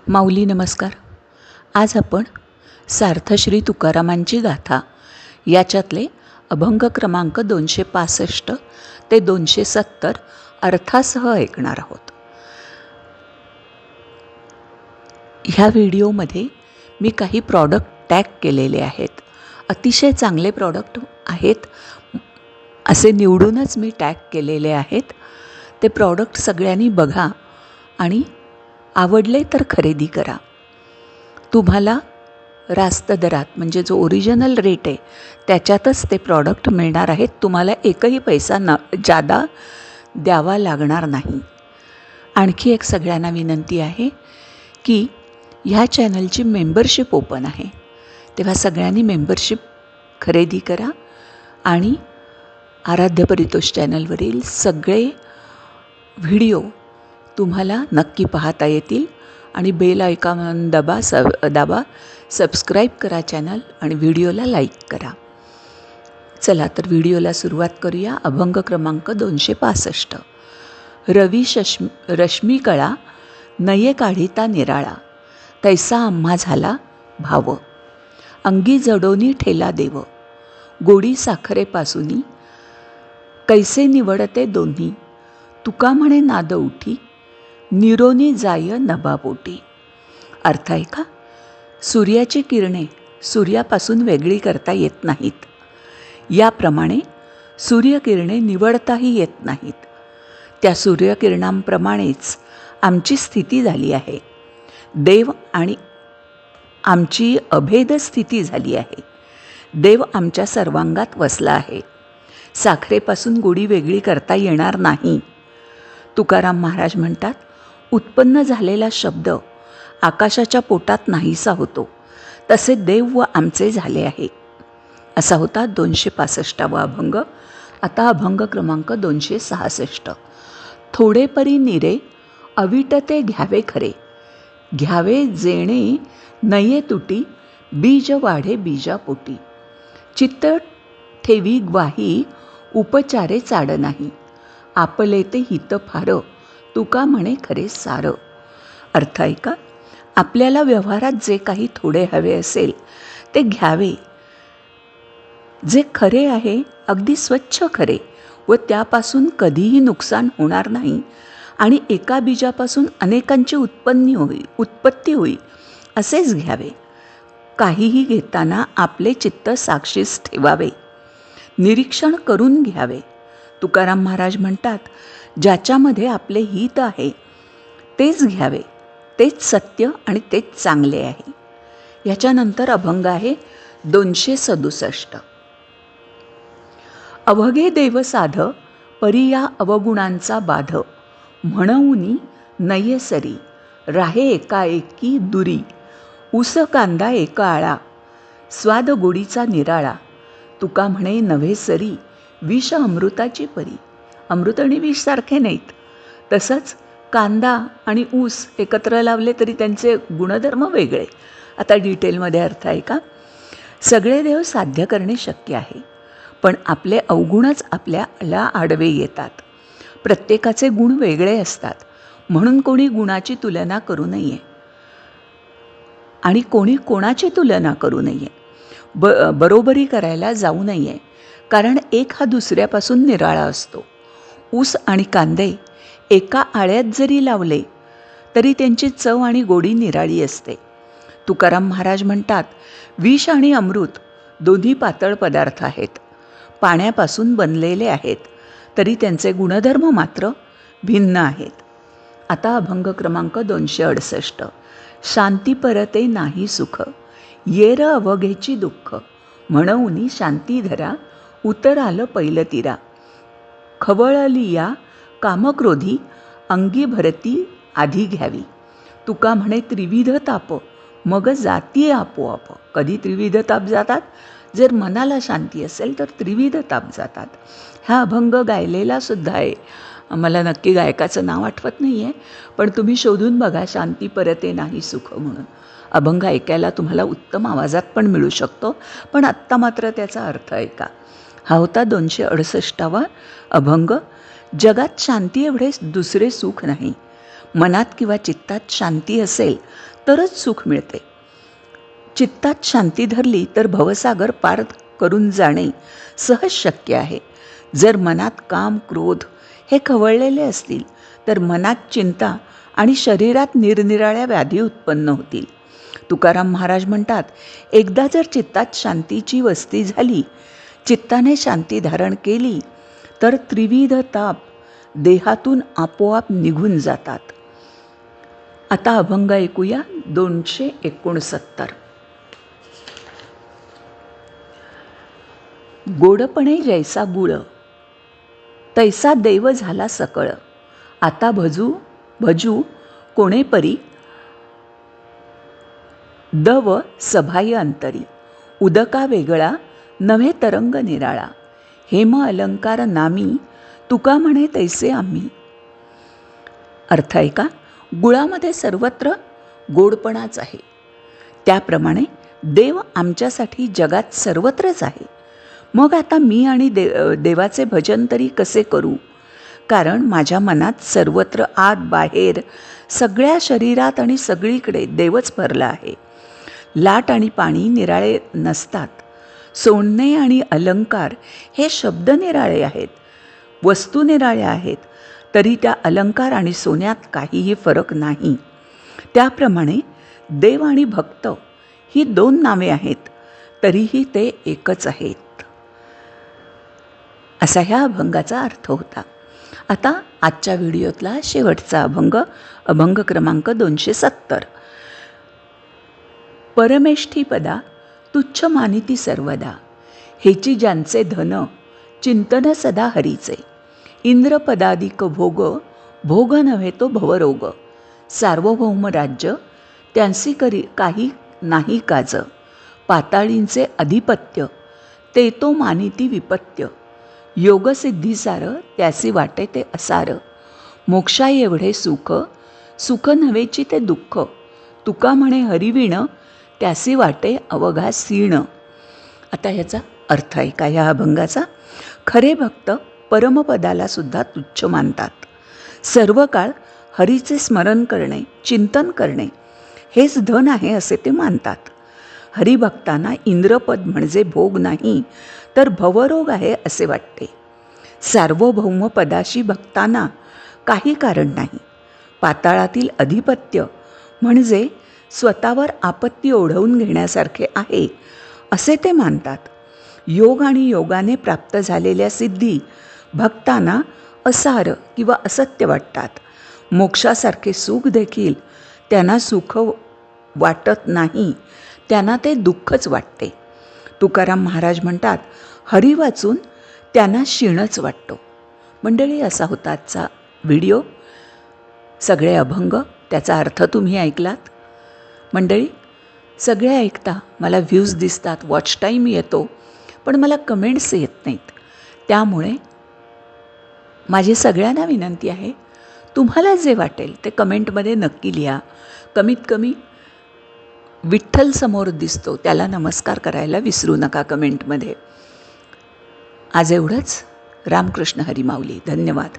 माऊली नमस्कार. आज आपण सार्थश्री तुकारामांची गाथा याच्यातले अभंग क्रमांक 265 ते 270 अर्थासह ऐकणार आहोत. ह्या व्हिडिओमध्ये मी काही प्रॉडक्ट टॅग केलेले आहेत. अतिशय चांगले प्रॉडक्ट आहेत असे निवडूनच मी टॅग केलेले आहेत. ते प्रॉडक्ट सगळ्यांनी बघा आणि आवडले तर खरेदी करा. तुम्हाला रास्त दरात म्हणजे जो ओरिजिनल रेट आहे त्याच्यातच ते प्रॉडक्ट मिळणार आहेत. तुम्हाला एकही पैसा जादा द्यावा लागणार नाही. आणखी एक सगळ्यांना विनंती आहे की ह्या चॅनलची मेंबरशिप ओपन आहे, तेव्हा सगळ्यांनी मेंबरशिप खरेदी करा आणि आराध्य परितोष चॅनलवरील सगळे व्हिडिओ तुम्हाला नक्की पाहता येतील. आणि बेल आयकॉन दाबा, सबस्क्राईब करा चॅनल आणि व्हिडिओला लाईक करा. चला तर व्हिडिओला सुरुवात करूया. अभंग क्रमांक 265. रश्मी कळा नये काढिता निराळा, तैसा आम्हा झाला भाव. अंगी जडोनी ठेला देव, गोडी साखरेपासूनी, कैसे निवडते दोन्ही, तुका म्हणे नाद उठी, निरोनी जाय नभापोटी. अर्थ आहे का? सूर्याची किरणे सूर्यापासून वेगळी करता येत नाहीत. याप्रमाणे सूर्यकिरणे निवडताही येत नाहीत. त्या सूर्यकिरणांप्रमाणेच आमची स्थिती झाली आहे. देव आणि आमची अभेद स्थिती झाली आहे. देव आमच्या सर्वांगात वसला आहे. साखरेपासून गोडी वेगळी करता येणार नाही. तुकाराम महाराज म्हणतात, उत्पन्न झालेला शब्द आकाशाच्या पोटात नाहीसा होतो, तसे देव व आमचे झाले आहे. असा होता 265वा अभंग. आता अभंग क्रमांक 266. थोडे परी निरे अविटते घ्यावे खरे, घ्यावे जेणे नये तुटी, बीज वाढे बीजापोटी. चित्त ठेवी ग्वाही उपचारे चाड नाही, आपले ते हित फार, तुका म्हणे खरे सार. अर्थ आहे का? आपल्याला व्यवहारात जे काही थोडे हवे असेल ते घ्यावे, जे खरे आहे अगदी स्वच्छ खरे व त्यापासून कधीही नुकसान होणार नाही आणि एका बीजापासून अनेकांची उत्पत्ती होईल असेच घ्यावे. काहीही घेताना आपले चित्त साक्षीस ठेवावे, निरीक्षण करून घ्यावे. तुकाराम महाराज म्हणतात, ज्याच्यामध्ये आपले हित आहे तेच घ्यावे, तेच सत्य आणि तेच चांगले आहे. याच्यानंतर अभंग आहे 267. अवघे देव साध परी या अवगुणांचा बाध, म्हणूनी नये सरी, राहे एकाएकी दुरी, ऊस कांदा एका आळा, स्वाद गोडीचा निराळा, तुका म्हणे नव्हे सरी, विष अमृताची परी. अमृत आणि विष सारखे नाहीत. तसंच कांदा आणि ऊस एकत्र लावले तरी त्यांचे गुणधर्म वेगळे. आता डिटेलमध्ये अर्थ आहे का? सगळे देव साध्य करणे शक्य आहे, पण आपले अवगुणच आपल्याला आडवे येतात. प्रत्येकाचे गुण वेगळे असतात, म्हणून कोणी गुणाची तुलना करू नये आणि कोणी कोणाची तुलना करू नये. बरोबरी करायला जाऊ नये, कारण एक हा दुसऱ्यापासून निराळा असतो. ऊस आणि कांदे एका आळ्यात जरी लावले तरी त्यांची चव आणि गोडी निराळी असते. तुकाराम महाराज म्हणतात, विष आणि अमृत दोन्ही पातळ पदार्थ आहेत, पाण्यापासून बनलेले आहेत, तरी त्यांचे गुणधर्म मात्र भिन्न आहेत. आता अभंग क्रमांक 268. शांती परते नाही सुख, येर अवघेची दुःख, म्हणूनी शांती धरा, उतर आलं पैल तीरा, खवळलिया कामक्रोधी, अंगी भरती आधी घ्यावी. तुका म्हणे त्रिविध ताप, मग जाती आपोआप. कधी त्रिविध ताप जातात? जर मनाला शांती असेल तर त्रिविध ताप जातात. हा अभंग गायलेला सुद्धा आहे. मला नक्की गायकाचं नाव आठवत नाही आहे, पण तुम्ही शोधून बघा, शांती परते नाही सुख म्हणून. अभंग ऐकायला तुम्हाला उत्तम आवाजात पण मिळू शकतो, पण आत्ता मात्र त्याचा अर्थ ऐका. हा होता 268वा अभंग. जगात शांती एवढे दुसरे सुख नाही, मनात किंवा चित्तात शांती असेल तरच सुख मिळते. चित्तात शांती धरली तर भवसागर पार करून जाणे सहज शक्य आहे. जर मनात काम क्रोध हे खवळलेले असतील तर मनात चिंता आणि शरीरात निरनिराळ्या व्याधी उत्पन्न होतील. तुकाराम महाराज म्हणतात, एकदा जर चित्तात शांतीची वस्ती झाली, चित्ताने शांती धारण केली तर त्रिविध ताप देहातून आपोआप निघून जातात. आता अभंग ऐकूया 269. गोडपणे जैसा गुळ तैसा देव झाला सकळ. आता भजू कोणे परी दव सभाय अंतरी. उदका वेगळा नव्हे तरंग निराळा. हेम अलंकार नामी तुका म्हणे तैसे आम्ही. अर्थ आहे का? गुळामध्ये सर्वत्र गोडपणाच आहे. त्याप्रमाणे देव आमच्यासाठी जगात सर्वत्रच आहे. मग आता मी आणि देवाचे भजन तरी कसे करू? कारण माझ्या मनात सर्वत्र आत बाहेर सगळ्या शरीरात आणि सगळीकडे देवच भरला आहे. लाट आणि पाणी निराळे नसतात. सोने आणि अलंकार हे शब्द निराळे आहेत, वस्तू निराळ्या आहेत, तरी त्या अलंकार आणि सोन्यात काहीही फरक नाही. त्याप्रमाणे देव आणि भक्त ही 2 नावे आहेत, तरीही ते एकच आहेत. असा ह्या अभंगाचा अर्थ होता. आता आजच्या व्हिडिओतला शेवटचा अभंग क्रमांक 270. परमेष्ठी पदा तुच्छ मानिती सर्वदा. हेची ज्यांचे धन चिंतन सदा हरीचे. इंद्रपदादिक भोग नव्हे तो भवरोग. सार्वभौम राज्य त्यांसी काही नाही काज. पाताळींचे अधिपत्य ते तो मानिती विपत्य. योगसिद्धीसार त्यासी वाटे ते असार. मोक्षा एवढे सुख नव्हेची ते दुःख. तुका म्हणे हरिविण त्यासी वाटे अवघा सीण. आता ह्याचा अर्थ आहे का ह्या अभंगाचा? खरे भक्त परमपदाला सुद्धा तुच्छ मानतात. सर्व काळ हरीचे स्मरण करणे, चिंतन करणे हेच धन आहे असे ते मानतात. हरिभक्तांना इंद्रपद म्हणजे भोग नाही तर भवरोग आहे असे वाटते. सार्वभौम पदाशी भक्तांना काही कारण नाही. पाताळातील अधिपत्य म्हणजे स्वतःवर आपत्ती ओढवून घेण्यासारखे आहे असे ते मानतात. योग आणि योगाने प्राप्त झालेल्या सिद्धी भक्तांना असार किंवा असत्य वाटतात. मोक्षासारखे सुख देखील त्यांना सुख वाटत नाही, त्यांना ते दुःखच वाटते. तुकाराम महाराज म्हणतात, हरी वाचून त्यांना क्षीणच वाटतो. मंडळी, असा होता आजचा व्हिडिओ. सगळे अभंग त्याचा अर्थ तुम्ही ऐकलात. मंडळी, सगळे ऐकता मला व्ह्यूज दिसतात, वॉच टाईम येतो, पण मला कमेंट्स येत नाहीत. त्यामुळे माझी सगळ्यांना विनंती आहे, तुम्हाला जे वाटेल ते कमेंटमध्ये नक्की लिहा. कमीत कमी विठ्ठल समोर दिसतो त्याला नमस्कार करायला विसरू नका कमेंटमध्ये. आज एवढंच. रामकृष्ण हरी माऊली. धन्यवाद.